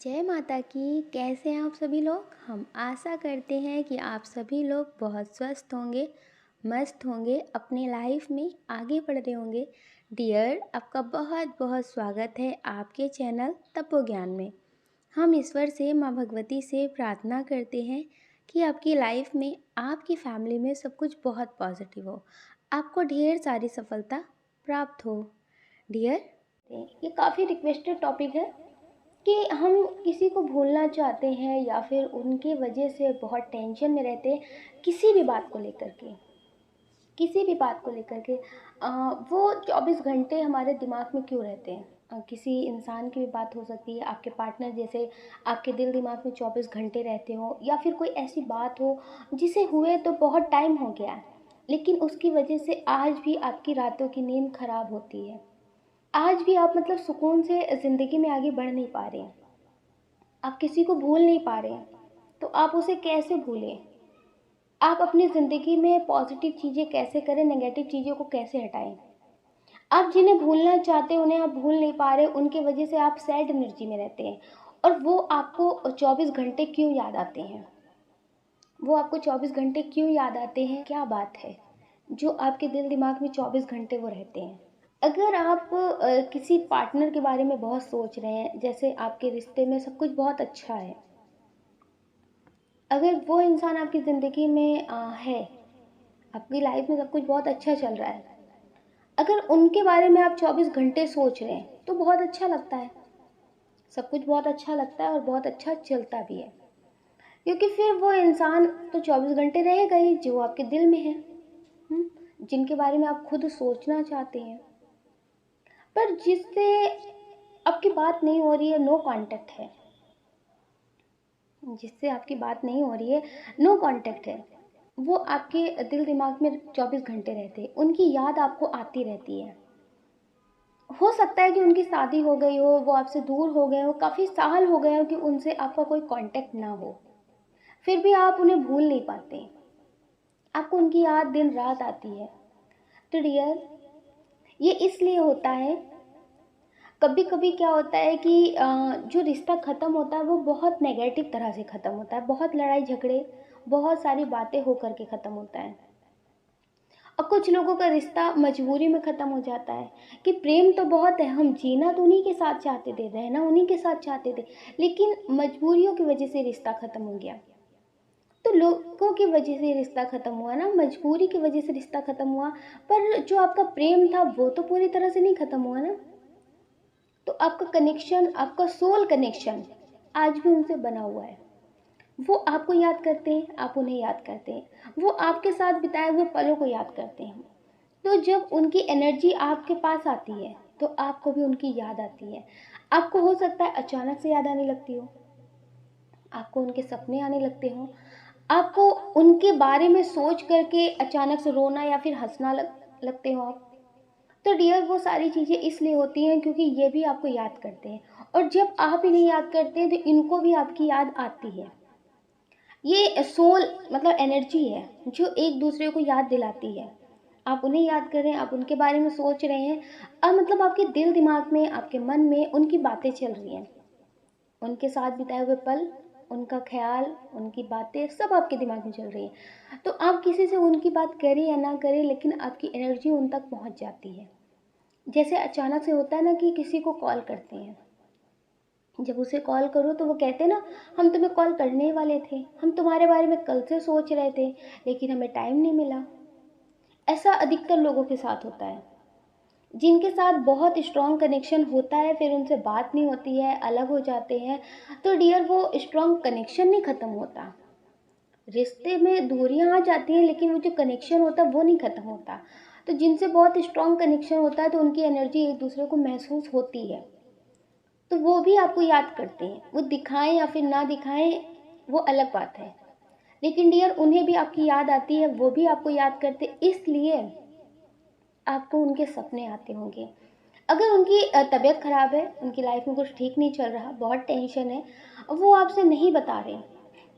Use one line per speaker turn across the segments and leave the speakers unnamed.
जय माता की। कैसे हैं आप सभी लोग। हम आशा करते हैं कि आप सभी लोग बहुत स्वस्थ होंगे, मस्त होंगे, अपने लाइफ में आगे बढ़ रहे होंगे। डियर, आपका बहुत बहुत स्वागत है आपके चैनल तपोज्ञान में। हम ईश्वर से, माँ भगवती से प्रार्थना करते हैं कि आपकी लाइफ में, आपकी फैमिली में सब कुछ बहुत पॉजिटिव हो, आपको ढेर सारी सफलता प्राप्त हो। डियर, ये काफ़ी रिक्वेस्टेड टॉपिक है कि हम किसी को भूलना चाहते हैं या फिर उनकी वजह से बहुत टेंशन में रहते हैं किसी भी बात को लेकर के। किसी भी बात को लेकर के वो 24 घंटे हमारे दिमाग में क्यों रहते हैं। किसी इंसान की भी बात हो सकती है, आपके पार्टनर जैसे आपके दिल दिमाग में 24 घंटे रहते हो, या फिर कोई ऐसी बात हो जिसे हुए तो बहुत टाइम हो गया है, लेकिन उसकी वजह से आज भी आपकी रातों की नींद खराब होती है। आज भी आप मतलब सुकून से ज़िंदगी में आगे बढ़ नहीं पा रहे हैं, आप किसी को भूल नहीं पा रहे हैं, तो आप उसे कैसे भूलें। आप अपनी ज़िंदगी में पॉजिटिव चीज़ें कैसे करें, नेगेटिव चीज़ों को कैसे हटाएं। आप जिन्हें भूलना चाहते हैं उन्हें आप भूल नहीं पा रहे, उनकी वजह से आप सैड एनर्जी में रहते हैं, और वो आपको 24 घंटे क्यों याद आते हैं। वो आपको 24 घंटे क्यों याद आते हैं, क्या बात है जो आपके दिल दिमाग में 24 घंटे वो रहते हैं। अगर आप किसी पार्टनर के बारे में बहुत सोच रहे हैं, जैसे आपके रिश्ते में सब कुछ बहुत अच्छा है, अगर वो इंसान आपकी ज़िंदगी में है, आपकी लाइफ में सब कुछ बहुत अच्छा चल रहा है, अगर उनके बारे में आप 24 घंटे सोच रहे हैं तो बहुत अच्छा लगता है, सब कुछ बहुत अच्छा लगता है और बहुत अच्छा चलता भी है, क्योंकि फिर वो इंसान तो 24 घंटे रहेगा ही जो आपके दिल में है, जिनके बारे में आप खुद सोचना चाहते हैं, पर जिससे आपकी बात नहीं हो रही है, नो कांटेक्ट है, जिससे आपकी बात नहीं हो रही है, नो कांटेक्ट है, वो आपके दिल दिमाग में 24 घंटे रहते हैं, उनकी याद आपको आती रहती है। हो सकता है कि उनकी शादी हो गई हो, वो आपसे दूर हो गए हो, काफ़ी साल हो गए हो कि उनसे आपका कोई कांटेक्ट ना हो, फिर भी आप उन्हें भूल नहीं पाते, आपको उनकी याद दिन रात आती है। तो डियर, ये इसलिए होता है, कभी कभी क्या होता है कि जो रिश्ता ख़त्म होता है वो बहुत नेगेटिव तरह से ख़त्म होता है, बहुत लड़ाई झगड़े, बहुत सारी बातें हो करके ख़त्म होता है। और कुछ लोगों का रिश्ता मजबूरी में ख़त्म हो जाता है कि प्रेम तो बहुत है, हम जीना तो उन्हीं के साथ चाहते थे, रहना उन्हीं के साथ चाहते थे, लेकिन मजबूरियों की वजह से रिश्ता ख़त्म हो गया। तो लोगों की वजह से रिश्ता ख़त्म हुआ ना, मजबूरी की वजह से रिश्ता ख़त्म हुआ, पर जो आपका प्रेम था वो तो पूरी तरह से नहीं ख़त्म हुआ ना। तो आपका कनेक्शन, आपका सोल कनेक्शन आज भी उनसे बना हुआ है। वो आपको याद करते हैं, आप उन्हें याद करते हैं, वो आपके साथ बिताए हुए पलों को याद करते हैं। तो जब उनकी एनर्जी आपके पास आती है तो आपको भी उनकी याद आती है। आपको हो सकता है अचानक से याद आने लगती हो, आपको उनके सपने आने लगते हो, आपको उनके बारे में सोच करके अचानक से रोना या फिर हंसना लगते हो आप। तो डियर, वो सारी चीज़ें इसलिए होती हैं क्योंकि ये भी आपको याद करते हैं, और जब आप इन्हें याद करते हैं तो इनको भी आपकी याद आती है। ये सोल मतलब एनर्जी है जो एक दूसरे को याद दिलाती है। आप उन्हें याद कर रहे हैं, आप उनके बारे में सोच रहे हैं, अब मतलब आपके दिल दिमाग में, आपके मन में उनकी बातें चल रही हैं, उनके साथ बिताए हुए पल, उनका ख्याल, उनकी बातें सब आपके दिमाग में चल रही है। तो आप किसी से उनकी बात करें या ना करें, लेकिन आपकी एनर्जी उन तक पहुंच जाती है। जैसे अचानक से होता है ना कि किसी को कॉल करते हैं, जब उसे कॉल करो तो वो कहते हैं ना, हम तुम्हें कॉल करने ही वाले थे, हम तुम्हारे बारे में कल से सोच रहे थे, लेकिन हमें टाइम नहीं मिला। ऐसा अधिकतर लोगों के साथ होता है, जिनके साथ बहुत स्ट्रॉन्ग कनेक्शन होता है फिर उनसे बात नहीं होती है, अलग हो जाते हैं। तो डियर, वो स्ट्रॉन्ग कनेक्शन नहीं ख़त्म होता, रिश्ते में दूरियां आ जाती हैं, लेकिन वो जो कनेक्शन होता है वो नहीं ख़त्म होता। तो जिनसे बहुत स्ट्रॉन्ग कनेक्शन होता है तो उनकी एनर्जी एक दूसरे को महसूस होती है, तो वो भी आपको याद करते हैं, वो दिखाएं या फिर ना दिखाएं वो अलग बात है, लेकिन डियर उन्हें भी आपकी याद आती है, वो भी आपको याद करते, इसलिए आपको उनके सपने आते होंगे। अगर उनकी तबीयत ख़राब है, उनकी लाइफ में कुछ ठीक नहीं चल रहा, बहुत टेंशन है, वो आपसे नहीं बता रहे,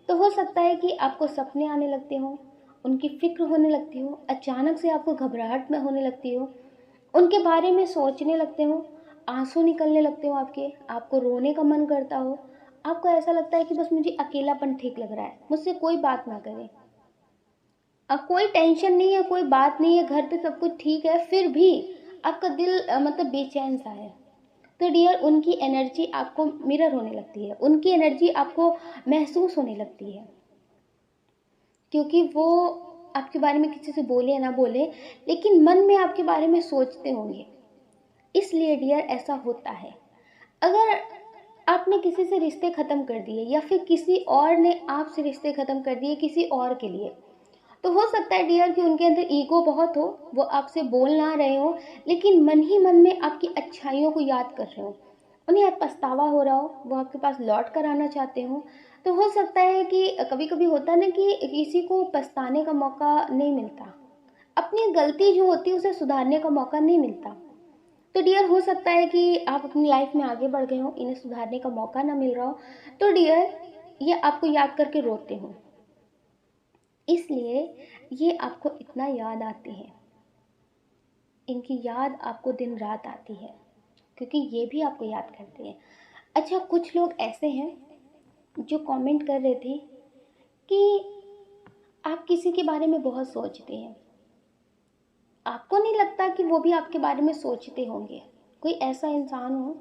तो हो सकता है कि आपको सपने आने लगते हों, उनकी फिक्र होने लगती हो, अचानक से आपको घबराहट में होने लगती हो, उनके बारे में सोचने लगते हो, आंसू निकलने लगते हो आपके, आपको रोने का मन करता हो, आपको ऐसा लगता है कि बस मुझे अकेलापन ठीक लग रहा है, मुझसे कोई बात ना करे। अब कोई टेंशन नहीं है, कोई बात नहीं है, घर पे सब कुछ ठीक है, फिर भी आपका दिल मतलब बेचैन सा है। तो डियर, उनकी एनर्जी आपको मिरर होने लगती है, उनकी एनर्जी आपको महसूस होने लगती है, क्योंकि वो आपके बारे में किसी से बोले या ना बोले, लेकिन मन में आपके बारे में सोचते होंगे। इसलिए डियर ऐसा होता है। अगर आपने किसी से रिश्ते ख़त्म कर दिए या फिर किसी और ने आपसे रिश्ते ख़त्म कर दिए किसी और के लिए, तो हो सकता है डियर कि उनके अंदर ईगो बहुत हो, वो आपसे बोल ना रहे हो, लेकिन मन ही मन में आपकी अच्छाइयों को याद कर रहे हो, उन्हें अब पछतावा हो रहा हो, वो आपके पास लौट कर आना चाहते हो। तो हो सकता है कि कभी कभी होता है ना कि किसी को पछताने का मौका नहीं मिलता, अपनी गलती जो होती है उसे सुधारने का मौका नहीं मिलता। तो डियर, हो सकता है कि आप अपनी लाइफ में आगे बढ़ गए हो, इन्हें सुधारने का मौका ना मिल रहा हो, तो डियर ये आपको याद करके रोते हो, इसलिए ये आपको इतना याद आते हैं। इनकी याद आपको दिन रात आती है, क्योंकि ये भी आपको याद करते हैं। अच्छा, कुछ लोग ऐसे हैं जो कमेंट कर रहे थे कि आप किसी के बारे में बहुत सोचते हैं, आपको नहीं लगता कि वो भी आपके बारे में सोचते होंगे? कोई ऐसा इंसान हो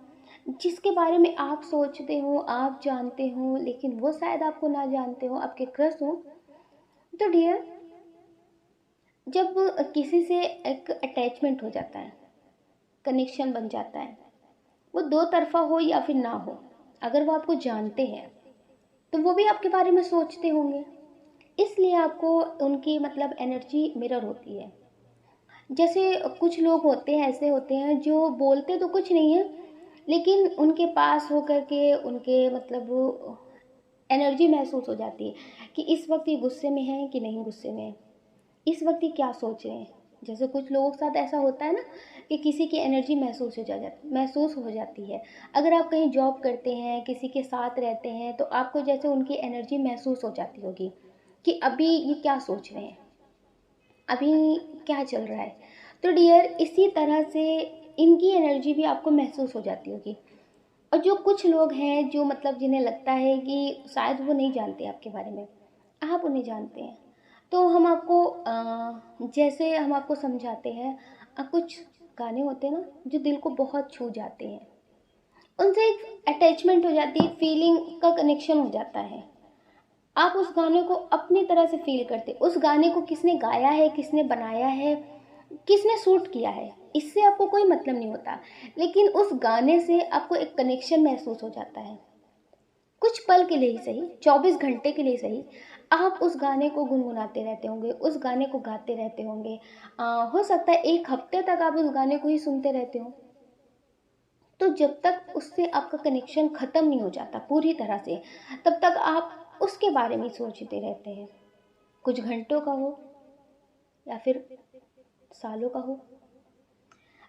जिसके बारे में आप सोचते हो, आप जानते हो, लेकिन वो शायद आपको ना जानते हो, आपके क्रश हो। तो डियर, जब किसी से एक अटैचमेंट हो जाता है, कनेक्शन बन जाता है, वो दो तरफा हो या फिर ना हो, अगर वो आपको जानते हैं तो वो भी आपके बारे में सोचते होंगे, इसलिए आपको उनकी मतलब एनर्जी मिरर होती है। जैसे कुछ लोग होते हैं, ऐसे होते हैं जो बोलते तो कुछ नहीं है, लेकिन उनके पास होकर के उनके मतलब एनर्जी महसूस हो जाती है कि इस वक्त ये गुस्से में है कि नहीं गुस्से में है, इस वक्त ये क्या सोच रहे हैं। जैसे कुछ लोगों के साथ ऐसा होता है ना कि किसी की एनर्जी महसूस हो जाती है। अगर आप कहीं जॉब करते हैं, किसी के साथ रहते हैं, तो आपको जैसे उनकी एनर्जी महसूस हो जाती होगी कि अभी ये क्या सोच रहे हैं, अभी क्या चल रहा है। तो डियर, इसी तरह से इनकी एनर्जी भी आपको महसूस हो जाती होगी। और जो कुछ लोग हैं जो मतलब जिन्हें लगता है कि शायद वो नहीं जानते आपके बारे में, आप उन्हें जानते हैं, तो हम आपको जैसे हम आपको समझाते हैं, कुछ गाने होते हैं ना जो दिल को बहुत छू जाते हैं, उनसे एक अटैचमेंट हो जाती है, फीलिंग का कनेक्शन हो जाता है। आप उस गाने को अपनी तरह से फील करते, उस गाने को किसने गाया है, किसने बनाया है, किसने शूट किया है, इससे आपको कोई मतलब नहीं होता, लेकिन उस गाने से आपको एक कनेक्शन महसूस हो जाता है। कुछ पल के लिए ही सही, 24 घंटे के लिए सही, आप उस गाने को गुनगुनाते रहते होंगे, उस गाने को गाते रहते होंगे। हो सकता है 1 हफ्ते तक आप उस गाने को ही सुनते रहते हो। तो जब तक उससे आपका कनेक्शन ख़त्म नहीं हो जाता पूरी तरह से, तब तक आप उसके बारे में सोचते रहते हैं, कुछ घंटों का हो या फिर सालों का हो।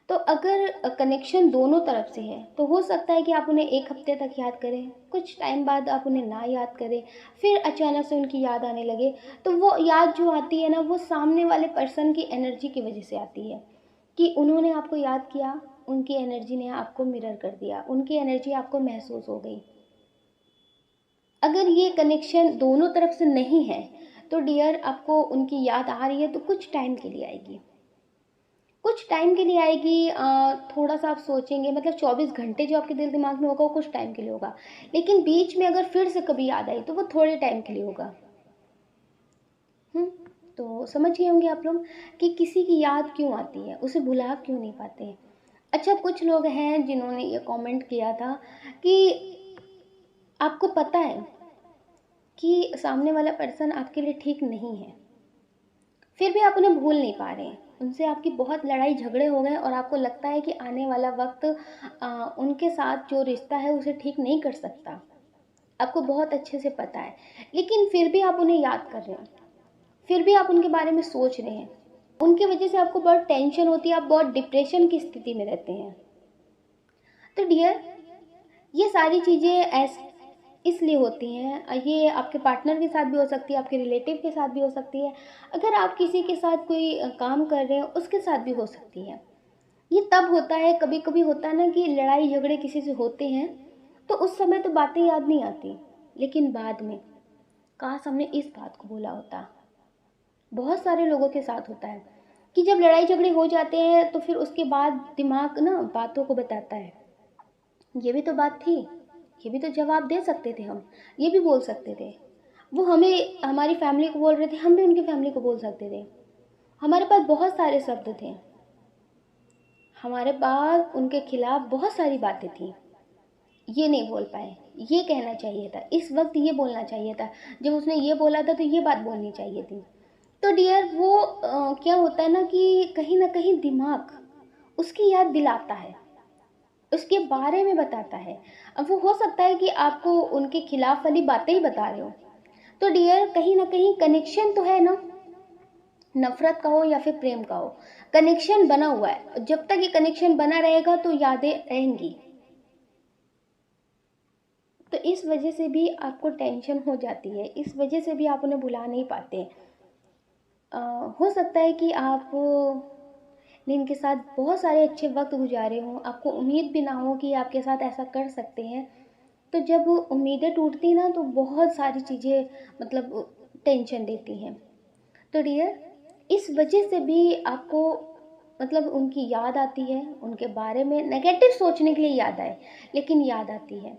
तो अगर कनेक्शन दोनों तरफ से है तो हो सकता है कि आप उन्हें 1 हफ्ते तक याद करें, कुछ टाइम बाद आप उन्हें ना याद करें, फिर अचानक से उनकी याद आने लगे। तो वो याद जो आती है ना, वो सामने वाले पर्सन की एनर्जी की वजह से आती है कि उन्होंने आपको याद किया, उनकी एनर्जी ने आपको मिरर कर दिया, उनकी एनर्जी आपको महसूस हो गई। अगर ये कनेक्शन दोनों तरफ से नहीं है तो डियर, आपको उनकी याद आ रही है तो कुछ टाइम के लिए आएगी, कुछ टाइम के लिए आएगी। थोड़ा सा आप सोचेंगे, मतलब 24 घंटे जो आपके दिल दिमाग में होगा वो कुछ टाइम के लिए होगा, लेकिन बीच में अगर फिर से कभी याद आई तो वो थोड़े टाइम के लिए होगा। तो समझ गए होंगे आप लोग कि किसी की याद क्यों आती है, उसे भुला क्यों नहीं पाते हैं। अच्छा, कुछ लोग हैं जिन्होंने ये कमेंट किया था कि आपको पता है कि सामने वाला पर्सन आपके लिए ठीक नहीं है, फिर भी आप उन्हें भूल नहीं पा रहे हैं, उनसे आपकी बहुत लड़ाई झगड़े हो गए और आपको लगता है कि आने वाला वक्त उनके साथ जो रिश्ता है उसे ठीक नहीं कर सकता, आपको बहुत अच्छे से पता है, लेकिन फिर भी आप उन्हें याद कर रहे हैं, फिर भी आप उनके बारे में सोच रहे हैं, उनकी वजह से आपको बहुत टेंशन होती है, आप बहुत डिप्रेशन की स्थिति में रहते हैं। तो डियर, ये सारी चीज़ें इसलिए होती हैं, ये आपके पार्टनर के साथ भी हो सकती है, आपके रिलेटिव के साथ भी हो सकती है, अगर आप किसी के साथ कोई काम कर रहे हो उसके साथ भी हो सकती है। ये तब होता है, कभी कभी होता है ना कि लड़ाई झगड़े किसी से होते हैं तो उस समय तो बातें याद नहीं आती, लेकिन बाद में काश हमने इस बात को बोला होता। बहुत सारे लोगों के साथ होता है कि जब लड़ाई झगड़े हो जाते हैं तो फिर उसके बाद दिमाग ना बातों को बताता है, ये भी तो बात थी, ये भी तो जवाब दे सकते थे हम, ये भी बोल सकते थे। वो हमें हमारी फैमिली को बोल रहे थे, हम भी उनकी फैमिली को बोल सकते थे। हमारे पास बहुत सारे शब्द थे, हमारे पास उनके खिलाफ बहुत सारी बातें थी, ये नहीं बोल पाए। ये कहना चाहिए था, इस वक्त ये बोलना चाहिए था, जब उसने ये बोला था तो ये बात बोलनी चाहिए थी। तो डियर वो क्या होता है ना कहीं दिमाग उसकी याद दिलाता है, उसके बारे में बताता है। अब वो हो सकता है कि आपको उनके खिलाफ वाली बातें ही बता रहे हो। तो डियर कहीं ना कहीं कनेक्शन तो है ना, नफरत का हो या फिर प्रेम का हो, कनेक्शन बना हुआ है। जब तक ये कनेक्शन बना रहेगा तो यादें रहेंगी। तो इस वजह से भी आपको टेंशन हो जाती है, इस वजह से भी आप उन्हें भुला नहीं पाते। हो सकता है कि आप ने इनके साथ बहुत सारे अच्छे वक्त गुजारे हों, आपको उम्मीद भी ना हो कि आपके साथ ऐसा कर सकते हैं। तो जब उम्मीदें टूटती ना तो बहुत सारी चीज़ें मतलब टेंशन देती हैं। तो डियर इस वजह से भी आपको मतलब उनकी याद आती है, उनके बारे में नेगेटिव सोचने के लिए याद आए लेकिन याद आती है,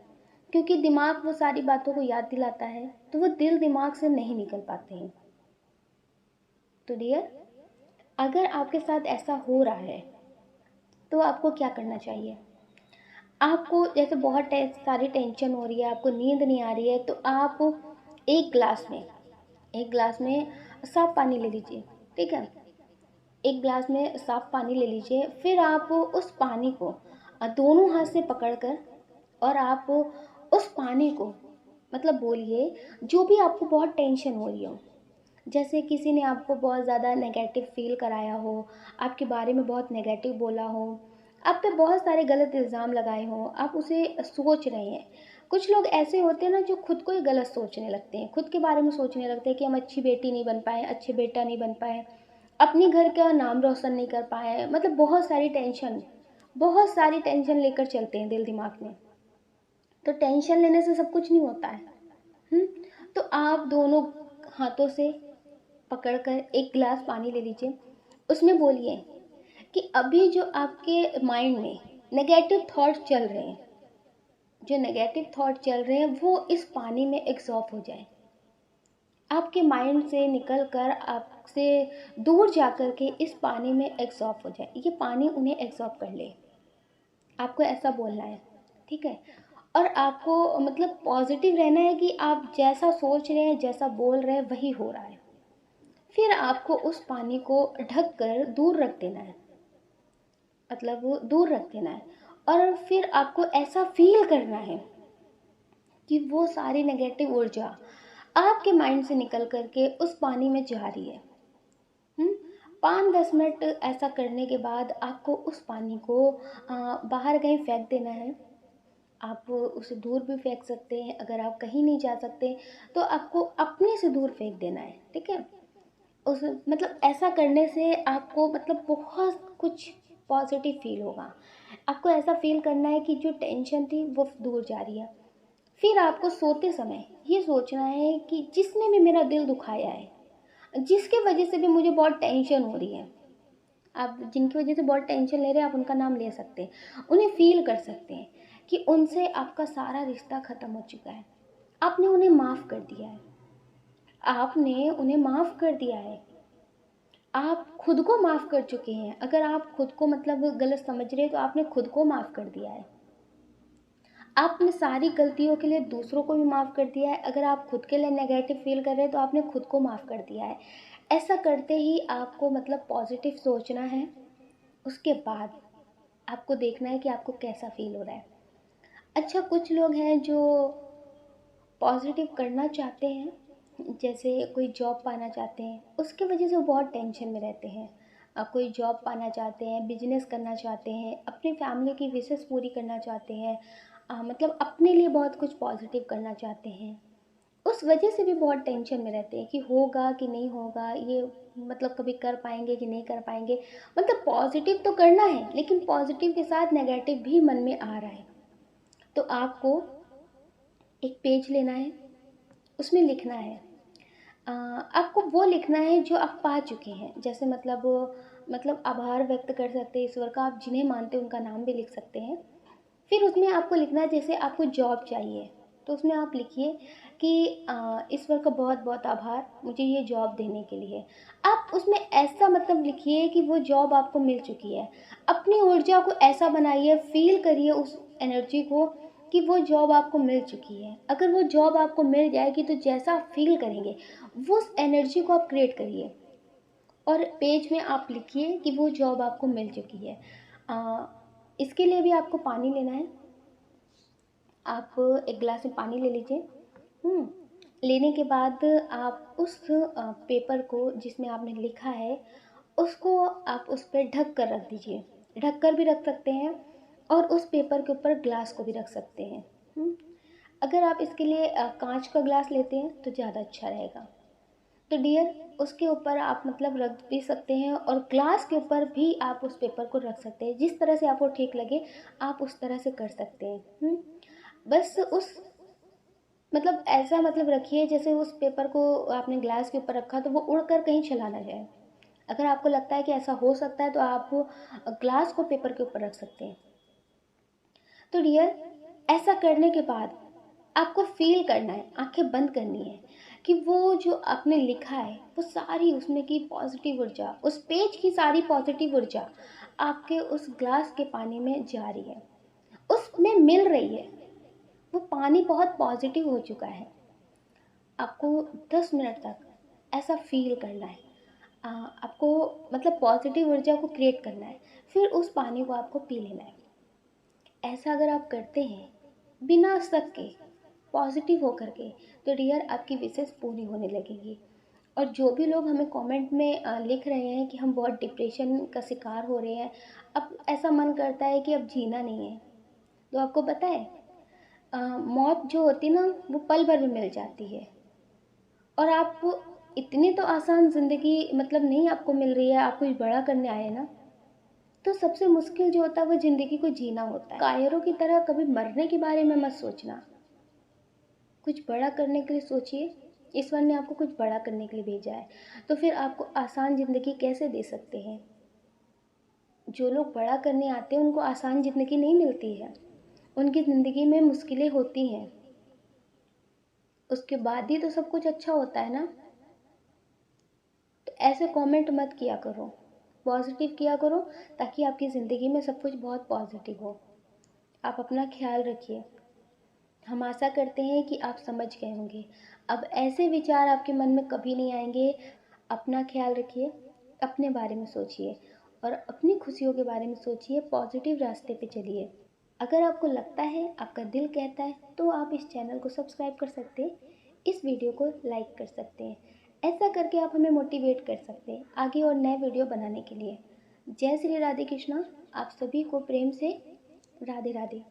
क्योंकि दिमाग वो सारी बातों को याद दिलाता है तो वो दिल दिमाग से नहीं निकल पाते हैं। तो डियर अगर आपके साथ ऐसा हो रहा है तो आपको क्या करना चाहिए? आपको जैसे बहुत सारी टेंशन हो रही है, आपको नींद नहीं आ रही है, तो आप एक गिलास में साफ पानी ले लीजिए। ठीक है, एक गिलास में साफ पानी ले लीजिए। फिर आप उस पानी को दोनों हाथ से पकड़कर और आप उस पानी को मतलब बोलिए जो भी आपको बहुत टेंशन हो रही हो। जैसे किसी ने आपको बहुत ज़्यादा नेगेटिव फील कराया हो, आपके बारे में बहुत नेगेटिव बोला हो, आप पे बहुत सारे गलत इल्ज़ाम लगाए हों, आप उसे सोच रहे हैं। कुछ लोग ऐसे होते हैं ना जो खुद को ही गलत सोचने लगते हैं, खुद के बारे में सोचने लगते हैं कि हम अच्छी बेटी नहीं बन पाए, अच्छे बेटा नहीं बन पाए, अपनी घर का नाम रोशन नहीं कर पाए। मतलब बहुत सारी टेंशन लेकर चलते हैं दिल दिमाग में। तो टेंशन लेने से सब कुछ नहीं होता है। हम्म तो आप दोनों हाथों से पकड़कर एक गिलास पानी ले लीजिए, उसमें बोलिए कि अभी जो आपके माइंड में नेगेटिव थॉट चल रहे हैं, वो इस पानी में एब्जॉर्ब हो जाए, आपके माइंड से निकल कर आपसे दूर जाकर के इस पानी में एब्जॉर्ब हो जाए, ये पानी उन्हें एब्जॉर्ब कर ले। आपको ऐसा बोलना है। ठीक है, और आपको मतलब पॉजिटिव रहना है कि आप जैसा सोच रहे हैं, जैसा बोल रहे हैं वही हो रहा है। फिर आपको उस पानी को ढक कर दूर रख देना है, मतलब वो दूर रख देना है। और फिर आपको ऐसा फील करना है कि वो सारी नेगेटिव ऊर्जा आपके माइंड से निकल करके उस पानी में जा रही है। 5-10 मिनट ऐसा करने के बाद आपको उस पानी को बाहर कहीं फेंक देना है। आप उसे दूर भी फेंक सकते हैं, अगर आप कहीं नहीं जा सकते तो आपको अपने से दूर फेंक देना है। ठीक है, उस मतलब ऐसा करने से आपको मतलब बहुत कुछ पॉजिटिव फील होगा। आपको ऐसा फील करना है कि जो टेंशन थी वो दूर जा रही है। फिर आपको सोते समय ये सोचना है कि जिसने भी मेरा दिल दुखाया है, जिसके वजह से भी मुझे बहुत टेंशन हो रही है, आप जिनकी वजह से बहुत टेंशन ले रहे हैं आप उनका नाम ले सकते हैं, उन्हें फील कर सकते हैं कि उनसे आपका सारा रिश्ता ख़त्म हो चुका है, आपने उन्हें माफ़ कर दिया है, आपने उन्हें माफ़ कर दिया है, आप खुद को माफ़ कर चुके हैं। अगर आप खुद को मतलब गलत समझ रहे हैं तो आपने खुद को माफ़ कर दिया है। आपने सारी गलतियों के लिए दूसरों को भी माफ़ कर दिया है। अगर आप खुद के लिए नेगेटिव फील कर रहे हैं तो आपने खुद को माफ़ कर दिया है। ऐसा करते ही आपको मतलब पॉजिटिव सोचना है। उसके बाद आपको देखना है कि आपको कैसा फील हो रहा है। अच्छा, कुछ लोग हैं जो पॉजिटिव करना चाहते हैं, जैसे कोई जॉब पाना चाहते हैं, उसके वजह से वो बहुत टेंशन में रहते हैं। कोई जॉब पाना चाहते हैं, बिजनेस करना चाहते हैं, अपनी फैमिली की विशेस पूरी करना चाहते हैं, मतलब अपने लिए बहुत कुछ पॉजिटिव करना चाहते हैं, उस वजह से भी बहुत टेंशन में रहते हैं कि होगा कि नहीं होगा, ये मतलब कभी कर पाएंगे कि नहीं कर पाएंगे। मतलब पॉजिटिव तो करना है लेकिन पॉजिटिव के साथ नेगेटिव भी मन में आ रहा है। तो आपको एक पेज लेना है, उसमें लिखना है। आपको वो लिखना है जो आप पा चुके हैं, जैसे मतलब आभार व्यक्त कर सकते हैं ईश्वर का, आप जिन्हें मानते हैं उनका नाम भी लिख सकते हैं। फिर उसमें आपको लिखना है, जैसे आपको जॉब चाहिए तो उसमें आप लिखिए कि ईश्वर का बहुत बहुत आभार मुझे ये जॉब देने के लिए। आप उसमें ऐसा मतलब लिखिए कि वो जॉब आपको मिल चुकी है। अपनी ऊर्जा को ऐसा बनाइए, फील करिए उस एनर्जी को कि वो जॉब आपको मिल चुकी है। अगर वो जॉब आपको मिल जाएगी तो जैसा आप फील करेंगे वो उस एनर्जी को आप क्रिएट करिए और पेज में आप लिखिए कि वो जॉब आपको मिल चुकी है। इसके लिए भी आपको पानी लेना है। आप एक गिलास में पानी ले लीजिए। लेने के बाद आप उस पेपर को जिसमें आपने लिखा है उसको आप उस पर ढक कर रख दीजिए। ढक कर भी रख सकते हैं और उस पेपर के ऊपर ग्लास को भी रख सकते हैं। अगर आप इसके लिए कांच का ग्लास लेते हैं तो ज़्यादा अच्छा रहेगा। तो डियर, उसके ऊपर आप मतलब रख भी सकते हैं और ग्लास के ऊपर भी आप उस पेपर को रख सकते हैं। जिस तरह से आपको ठीक लगे आप उस तरह से कर सकते हैं। बस उस मतलब ऐसा मतलब रखिए जैसे उस पेपर को आपने ग्लास के ऊपर रखा तो वो उड़कर कहीं चला ना जाए। अगर आपको लगता है कि ऐसा हो सकता है तो आप ग्लास को पेपर के ऊपर रख सकते हैं। तो डियर, ऐसा करने के बाद आपको फील करना है, आंखें बंद करनी है कि वो जो आपने लिखा है वो सारी उसमें की पॉजिटिव ऊर्जा, उस पेज की सारी पॉजिटिव ऊर्जा आपके उस ग्लास के पानी में जा रही है, उसमें मिल रही है। वो पानी बहुत पॉजिटिव हो चुका है। आपको 10 मिनट तक ऐसा फील करना है। आपको मतलब पॉजिटिव ऊर्जा को क्रिएट करना है। फिर उस पानी को आपको पी लेना है। ऐसा अगर आप करते हैं बिना शक के, पॉजिटिव होकर के, तो डियर आपकी विशेष पूरी होने लगेगी। और जो भी लोग हमें कमेंट में लिख रहे हैं कि हम बहुत डिप्रेशन का शिकार हो रहे हैं, अब ऐसा मन करता है कि अब जीना नहीं है, तो आपको पता है मौत जो होती ना वो पल भर में मिल जाती है। और आप इतनी तो आसान ज़िंदगी मतलब नहीं आपको मिल रही है, आप कुछ बड़ा करने आए हैं ना, तो सबसे मुश्किल जो होता है वो ज़िंदगी को जीना होता है। कायरों की तरह कभी मरने के बारे में मत सोचना, कुछ बड़ा करने के लिए सोचिए। ईश्वर ने आपको कुछ बड़ा करने के लिए भेजा है, तो फिर आपको आसान ज़िंदगी कैसे दे सकते हैं? जो लोग बड़ा करने आते हैं उनको आसान ज़िंदगी नहीं मिलती है, उनकी ज़िंदगी में मुश्किलें होती हैं, उसके बाद ही तो सब कुछ अच्छा होता है ना। तो ऐसे कमेंट मत किया करो, पॉजिटिव किया करो, ताकि आपकी ज़िंदगी में सब कुछ बहुत पॉजिटिव हो। आप अपना ख्याल रखिए। हम आशा करते हैं कि आप समझ गए होंगे। अब ऐसे विचार आपके मन में कभी नहीं आएंगे। अपना ख्याल रखिए, अपने बारे में सोचिए और अपनी खुशियों के बारे में सोचिए, पॉजिटिव रास्ते पे चलिए। अगर आपको लगता है, आपका दिल कहता है, तो आप इस चैनल को सब्सक्राइब कर सकते हैं, इस वीडियो को लाइक कर सकते हैं। ऐसा करके आप हमें मोटिवेट कर सकते हैं आगे और नए वीडियो बनाने के लिए। जय श्री राधे कृष्णा। आप सभी को प्रेम से राधे राधे।